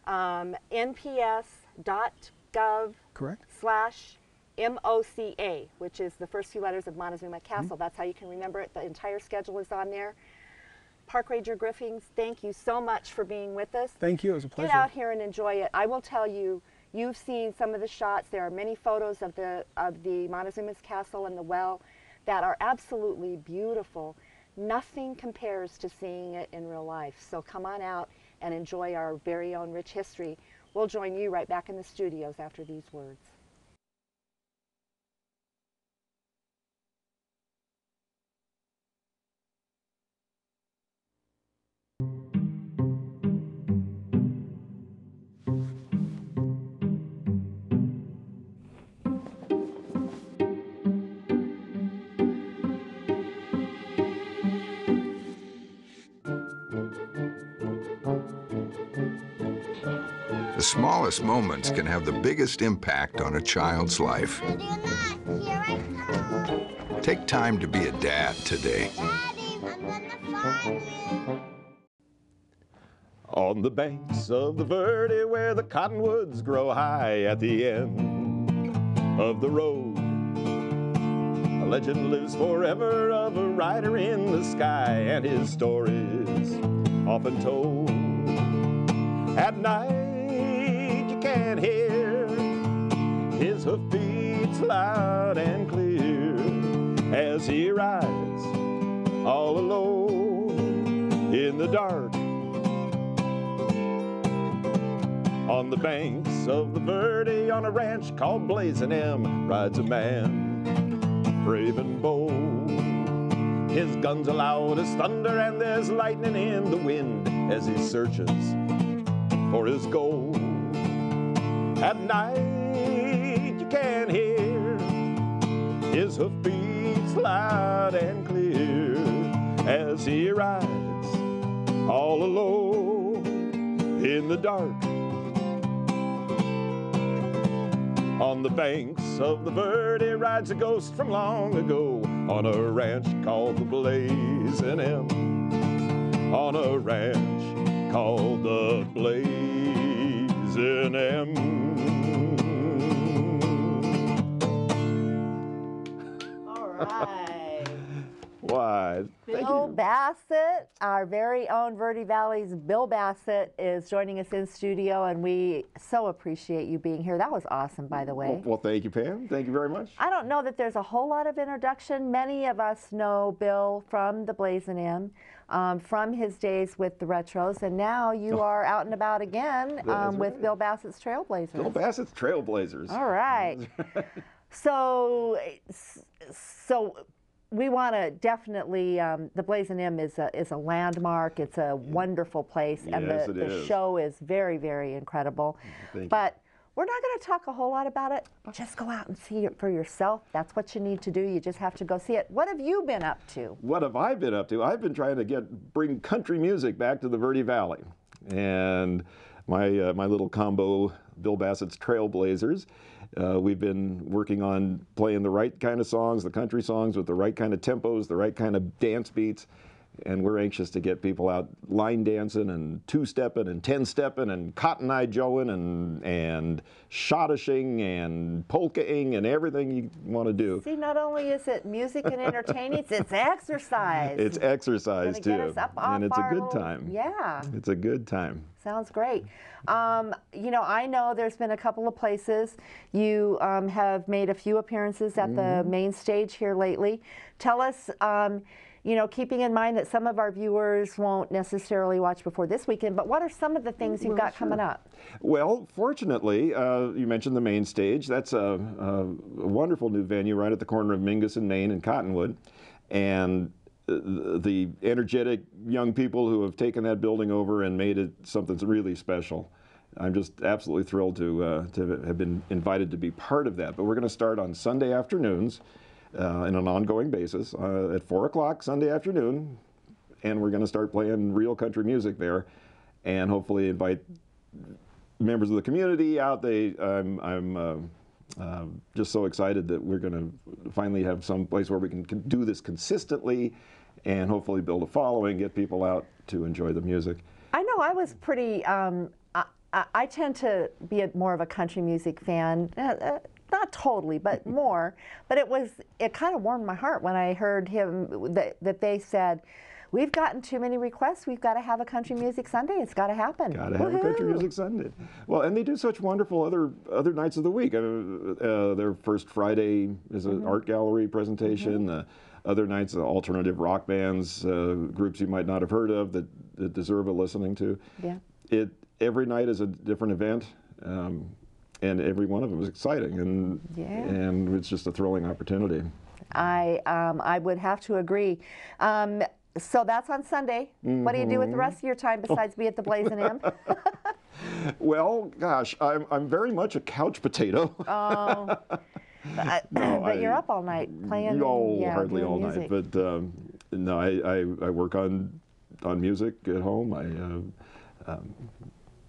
nps.gov/MOCA, which is the first few letters of Montezuma Castle. That's how you can remember it. The entire schedule is on there. Park Ranger Griffings, thank you so much for being with us. Thank you. It was a pleasure. Get out here and enjoy it. I will tell you, you've seen some of the shots. There are many photos of the Montezuma's Castle and the well that are absolutely beautiful. Nothing compares to seeing it in real life. So come on out and enjoy our very own rich history. We'll join you right back in the studios after these words. The smallest moments can have the biggest impact on a child's life. Take time to be a dad today. On the banks of the Verde, where the cottonwoods grow high at the end of the road, a legend lives forever of a rider in the sky, and his stories often told. At night you can hear his hoofbeats loud and clear as he rides all alone in the dark. On the banks of the Verde, on a ranch called Blazin' M, rides a man, brave and bold. His guns are loud as thunder, and there's lightning in the wind as he searches for his gold. At night you can hear his hoofbeats loud and clear as he rides all alone in the dark. On the banks of the Verde rides a ghost from long ago, on a ranch called the Blazin' M. On a ranch called the Blazin' M. All right. Why? Bill Bassett, our very own Verde Valley's Bill Bassett, is joining us in studio, and we so appreciate you being here. That was awesome, by the way. Well, thank you, Pam. Thank you very much. I don't know that there's a whole lot of introduction. Many of us know Bill from the Blazin' M, from his days with the Retros, and now you are out and about again with right. Bill Bassett's Trailblazers. Bill Bassett's Trailblazers. All right. So we want to definitely, the Blazin' M is a landmark. It's a wonderful place, and Yes, the show is very, very incredible. But we're not going to talk a whole lot about it. Just go out and see it for yourself. That's what you need to do. You just have to go see it. What have you been up to? What have I been up to? I've been trying to bring country music back to the Verde Valley, and my little combo, Bill Bassett's Trailblazers. We've been working on playing the right kind of songs, the country songs with the right kind of tempos, the right kind of dance beats, and we're anxious to get people out line dancing and two-stepping and 10-stepping and cotton-eye joeing and shottishing and polka-ing and everything you want to do. See, not only is it music and entertaining, it's exercise. It's exercise, too. Get us up off and it's a our good time. Yeah. It's a good time. Sounds great. You know, I know there's been a couple of places. You have made a few appearances at the main stage here lately. Tell us, you know, keeping in mind that some of our viewers won't necessarily watch before this weekend, but what are some of the things you've got coming up? Well, fortunately, you mentioned the main stage. That's a wonderful new venue right at the corner of Mingus and Main and Cottonwood. And the energetic young people who have taken that building over and made it something really special. I'm just absolutely thrilled to have been invited to be part of that. But we're going to start on Sunday afternoons in an ongoing basis at 4 o'clock Sunday afternoon, and we're going to start playing real country music there, and hopefully invite members of the community out. I'm just so excited that we're going to finally have some place where we can do this consistently and hopefully build a following, get people out to enjoy the music. I know I was pretty, I tend to be more of a country music fan, not totally, but more, but it kind of warmed my heart when I heard that they said, we've gotten too many requests. We've got to have a country music Sunday. It's got to happen. Got to have a country music Sunday. Well, and they do such wonderful other nights of the week. Their first Friday is an art gallery presentation. Other nights, alternative rock bands, groups you might not have heard of that deserve a listening to. Yeah. Every night is a different event, and every one of them is exciting, and it's just a thrilling opportunity. I would have to agree. So that's on Sunday. What do you do with the rest of your time besides be at the Blazin' M? Well, gosh, I'm very much a couch potato. Oh, but you're up all night playing. Hardly all music. night. But no, I work on music at home.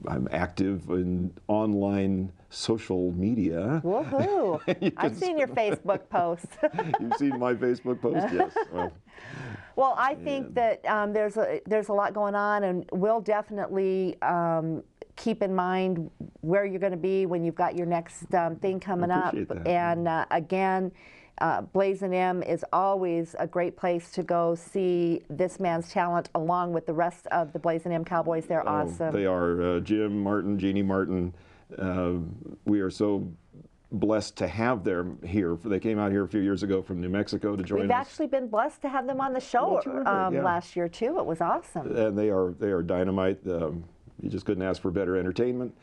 I'm active in online social media. Woohoo! I've seen your Facebook posts. You've seen my Facebook post, yes. Well, I think that there's a lot going on, and we'll definitely keep in mind where you're going to be when you've got your next thing coming up. That. And again, Blazin' M is always a great place to go see this man's talent along with the rest of the Blazin' M Cowboys. They're awesome. They are. Jim Martin, Jeannie Martin. We are so blessed to have them here. They came out here a few years ago from New Mexico to join us. We've actually been blessed to have them on the show last year too. It was awesome. And they are dynamite. You just couldn't ask for better entertainment.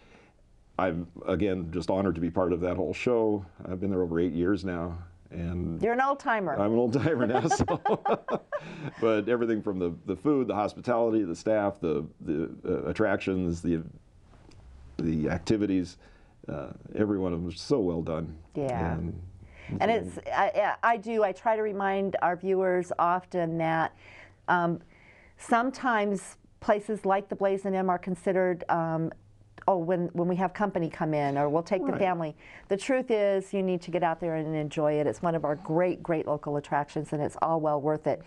I'm again just honored to be part of that whole show. I've been there over 8 years now. And you're an old timer. I'm an old timer now. So but everything from the food, the hospitality, the staff, the attractions, the activities, every one of them is so well done. Yeah. And I try to remind our viewers often that sometimes places like the Blazin' M are considered when we have company come in, or we'll take the family. The truth is, you need to get out there and enjoy it. It's one of our great local attractions, and it's all well worth it.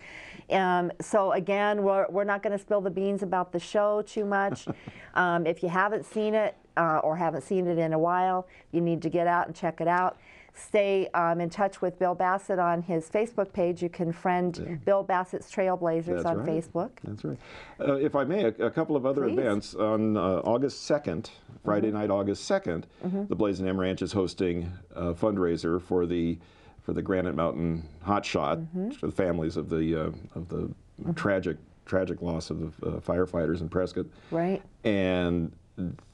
So again, we're not going to spill the beans about the show too much. If you haven't seen it or haven't seen it in a while, you need to get out and check it out. Stay in touch with Bill Bassett on his Facebook page. You can friend Bill Bassett's Trailblazers on Facebook. That's right. If I may, a couple of other events. On August 2nd, Friday night, August 2nd, the Blazin' M Ranch is hosting a fundraiser for the Granite Mountain Hot Shot, for the families of the tragic loss of the firefighters in Prescott. Right. And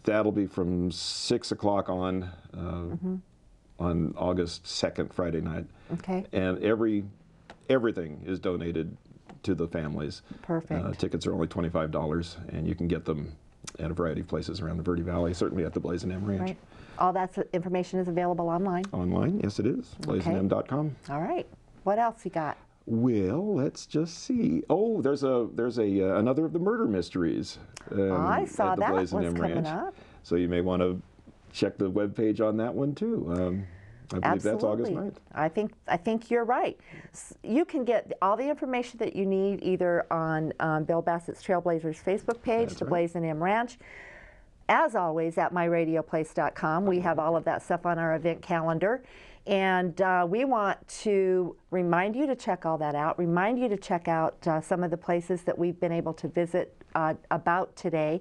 that'll be from 6 o'clock on August 2nd, Friday night. Okay. And everything is donated to the families. Perfect. Tickets are only $25, and you can get them at a variety of places around the Verde Valley, certainly at the Blazin' M Ranch. Right. All that information is available online? Online, yes it is, blazinm.com. All right. What else you got? Well, let's just see. Oh, there's another of the murder mysteries I saw at the that Blazin' one's M coming Ranch. up. So you may want to check the webpage on that one too. I believe that's August 9th. I think you're right. You can get all the information that you need either on Bill Bassett's Trailblazers Facebook page, the Blazin' M Ranch. As always, at myradioplace.com, we have all of that stuff on our event calendar. And we want to remind you to check all that out, remind you to check out some of the places that we've been able to visit about today.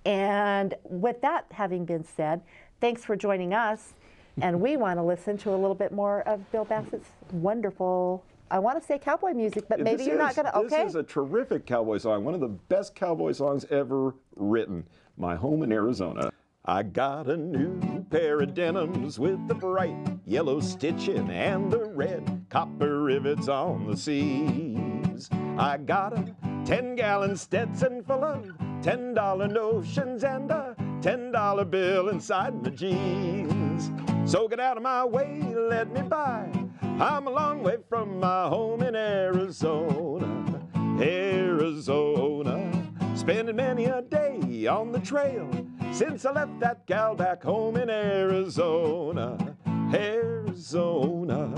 And with that having been said, thanks for joining us. And we want to listen to a little bit more of Bill Bassett's wonderful, I want to say cowboy music, but maybe you're not going to, okay? This is a terrific cowboy song, one of the best cowboy songs ever written. My Home in Arizona. I got a new pair of denims with the bright yellow stitching and the red copper rivets on the seams. I got a 10-gallon Stetson full of $10 notions and a $10 bill inside my jeans. So get out of my way, let me by. I'm a long way from my home in Arizona, Arizona. Spending many a day on the trail since I left that gal back home in Arizona, Arizona.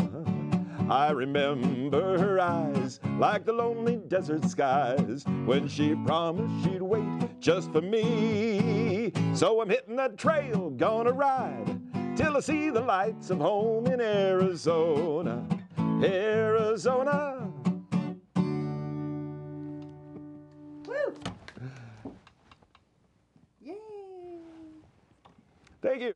I remember her eyes like the lonely desert skies when she promised she'd wait just for me. So I'm hitting the trail, gonna ride till I see the lights of home in Arizona, Arizona. Woo! Thank you.